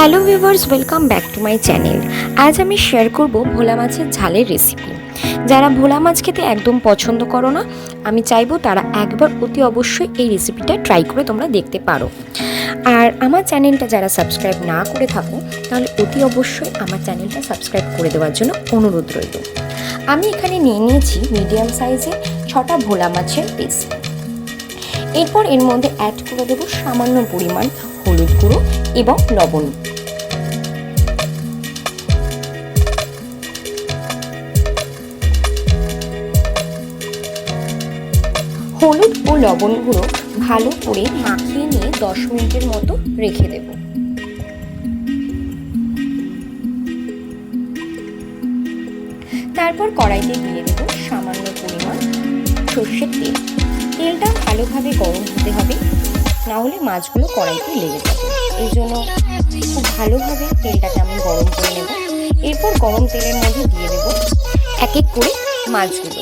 Hello viewers, welcome back to my channel. আজ আমি share করব ভোলা মাছের ঝালের রেসিপি। যারা ভোলা মাছ খেতে একদম পছন্দ করো না, আমি চাইবো তারা একবার অতি অবশ্যই এই রেসিপিটা ট্রাই করে তোমরা দেখতে পারো। আর আমার চ্যানেলটা যারা সাবস্ক্রাইব না করে থাকো, তাহলে অতি অবশ্যই আমার চ্যানেলটা সাবস্ক্রাইব করে দেওয়ার জন্য অনুরোধ রইল। আমি এখানে নিয়ে নিয়েছি মিডিয়াম সাইজের 6টা ভোলা মাছের পিস। এরপর এর মধ্যে অ্যাড করে দেবো সামান্য পরিমাণ হলুদ গুঁড়ো এবং লবণ। হলুদ ও লবণ গুঁড়ো ভালো করে মাখিয়ে নিয়ে 10 মিনিটের মতো রেখে দেব। তারপর কড়াইতে দিয়ে দেব সামান্য পরিমাণ সর্ষের তেল। তেলটা ভালোভাবে গরম হতে হবে, না হলে মাছগুলো কড়াইতে লেগে যাবে। এই জন্য খুব ভালোভাবে তেলটাকে আমি গরম করে নেব। এরপর গরম তেলের মধ্যে দিয়ে দেব এক এক করে মাছগুলো।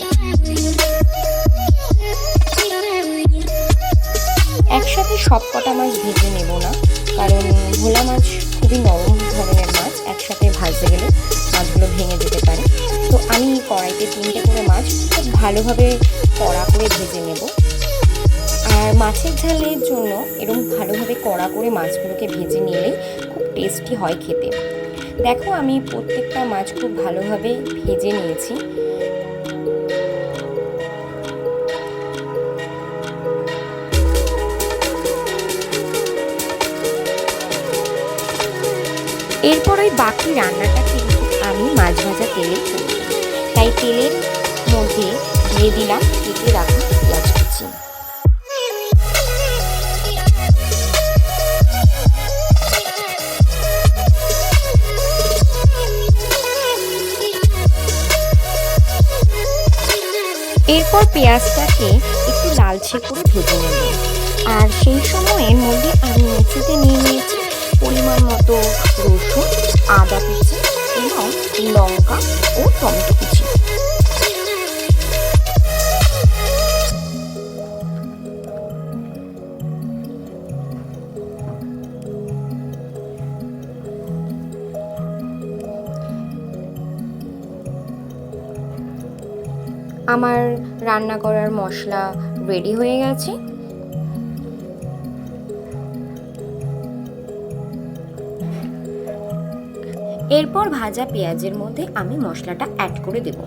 একসাথে সব কটা মাছ ভেজে নেব না, কারণ ভোলা মাছ খুবই নরম ধরনের মাছ, একসাথে ভাজতে গেলে মাছগুলো ভেঙে যেতে পারে। তো আমি কড়াইতে 3টে করে মাছ খুব ভালোভাবে কড়া করে ভেজে নেব। আর মাছের ঝালের জন্য এরকম ভালোভাবে কড়া করে মাছগুলোকে ভেজে নিলেই খুব টেস্টি হয় খেতে। দেখো, আমি প্রত্যেকটা মাছ খুব ভালোভাবে ভেজে নিয়েছি। এরপর ওই বাকি রান্নাটা কিন্তু আমি মাছ ভাজা তেলে করব, তাই তেলের মধ্যে দিয়ে দিলাম কেটে রাখা পেঁয়াজ কুচি। এরপর পেঁয়াজটাকে একটু লালচে করে ভেজে নেব। আর সেই সময়ের মধ্যে আমি মিক্সিতে নিয়ে নিয়েছি পরিমাণ মতো রসুন, আদা কুচি এবং লঙ্কা ও টমেটো কুচি। আমার রান্না করার মশলা রেডি হয়ে গেছে। এরপর ভাজা পেঁয়াজের মধ্যে আমি মশলাটা অ্যাড করে দেব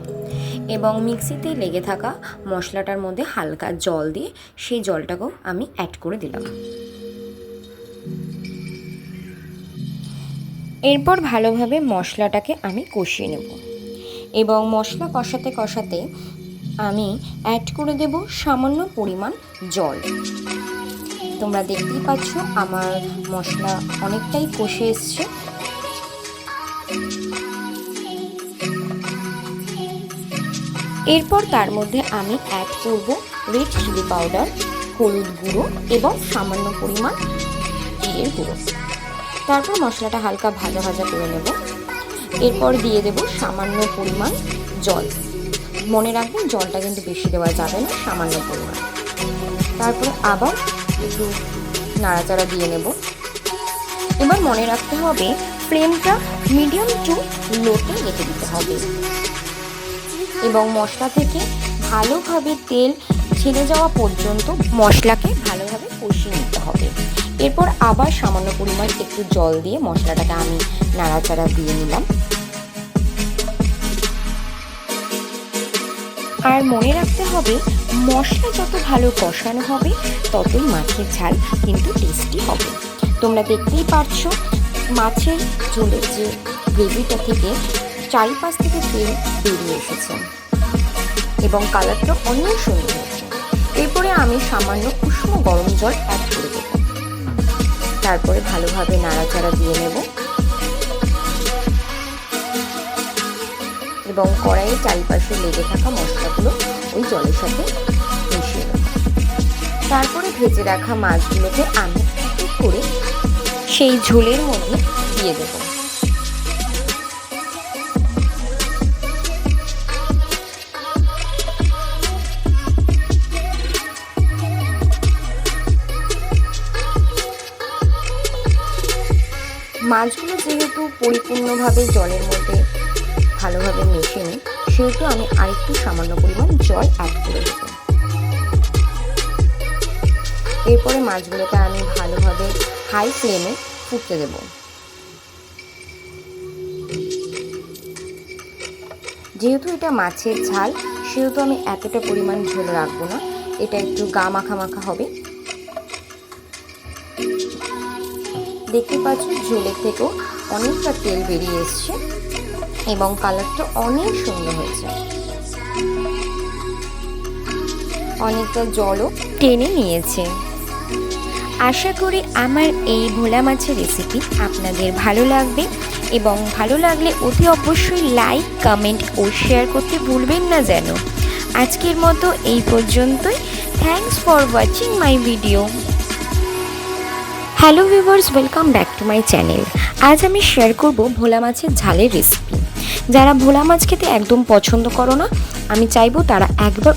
এবং মিক্সিতে লেগে থাকা মশলাটার মধ্যে হালকা জল দিয়ে সেই জলটাকেও আমি অ্যাড করে দিলাম। এরপর ভালোভাবে মশলাটাকে আমি কষিয়ে নেব এবং মশলা কষাতে কষাতে আমি অ্যাড করে দেব সামান্য পরিমাণ জল। তোমরা দেখতেই পাচ্ছ আমার মশলা অনেকটাই কষে এসছে। এরপর তার মধ্যে আমি অ্যাড করব রেড চিলি পাউডার, হলুদ গুঁড়ো এবং সামান্য পরিমাণ জিরের গুঁড়ো। তারপর মশলাটা হালকা ভাজা ভাজা করে নেব। এরপর দিয়ে দেব সামান্য পরিমাণ জল। মনে রাখবেন, জলটা কিন্তু বেশি দেওয়া যাবে না, সামান্য পরিমাণ। তারপর আবার একটু নাড়াচাড়া দিয়ে নেব। এবার মনে রাখতে হবে ফ্লেমটা মিডিয়াম টু লোতে রেখে দিতে হবে এবং মশলা থেকে ভালোভাবে তেল ছেড়ে যাওয়া পর্যন্ত মশলাকে ভালোভাবে কষিয়ে নিতে হবে। এরপর আবার সামান্য পরিমাণ একটু জল দিয়ে মশলাটাকে আমি নাড়াচাড়া দিয়ে নিলাম। আর মনে রাখতে হবে, মশলা যত ভালো কষানো হবে ততই মাছের ঝাল কিন্তু টেস্টি হবে। তোমরা দেখতেই পারছো মাছের ঝোলের যে গ্রেভিটা থেকে চারিপাশ থেকে তেল বেরিয়ে এসেছে এবং কালারটা অন্য সুন্দর হয়েছে। এরপরে আমি সামান্য উষ্ণ গরম জল অ্যাড করে দেব। তারপরে ভালোভাবে নাড়াচাড়া দিয়ে নেব এবং কড়াইয়ের চারিপাশে লেগে থাকা মশলাগুলো ওই জলের সাথে মিশিয়ে নেব। তারপরে ভেজে রাখা মাছগুলোকে আমি এক করে সেই ঝোলের মধ্যে দিয়ে দেব। মাছগুলো যেহেতু পরিপূর্ণভাবে জলের মধ্যে ভালোভাবে মিশে নিই, সেহেতু আমি আরেকটু সামান্য পরিমাণ জল অ্যাড করে দেব। এরপরে মাছগুলোকে আমি ভালোভাবে হাই ফ্লেমে ফুটতে দেব। যেহেতু এটা মাছের ঝাল, সেহেতু আমি এতটা পরিমাণ ঝোল রাখবো না, এটা একটু গা মাখা মাখা হবে। দেখতে পাচ্ছ ঝোলের থেকেও অনেকটা তেল বেরিয়ে এসছে এবং কালারটা অনেক সুন্দর হয়েছে, অনেকটা জলও টেনে নিয়েছে। আশা করি আমার এই ভোলা মাছের রেসিপি আপনাদের ভালো লাগবে এবং ভালো লাগলে অতি অবশ্যই লাইক, কমেন্ট ও শেয়ার করতে ভুলবেন না যেন। আজকের মতো এই পর্যন্তই। Thanks for watching my video. Hello viewers, welcome back to my channel. আজ আমি শেয়ার করব ভোলা মাছের ঝালের রেসিপি। যারা ভোলা মাছ খেতে একদম পছন্দ করো না, আমি চাইবো তারা একবার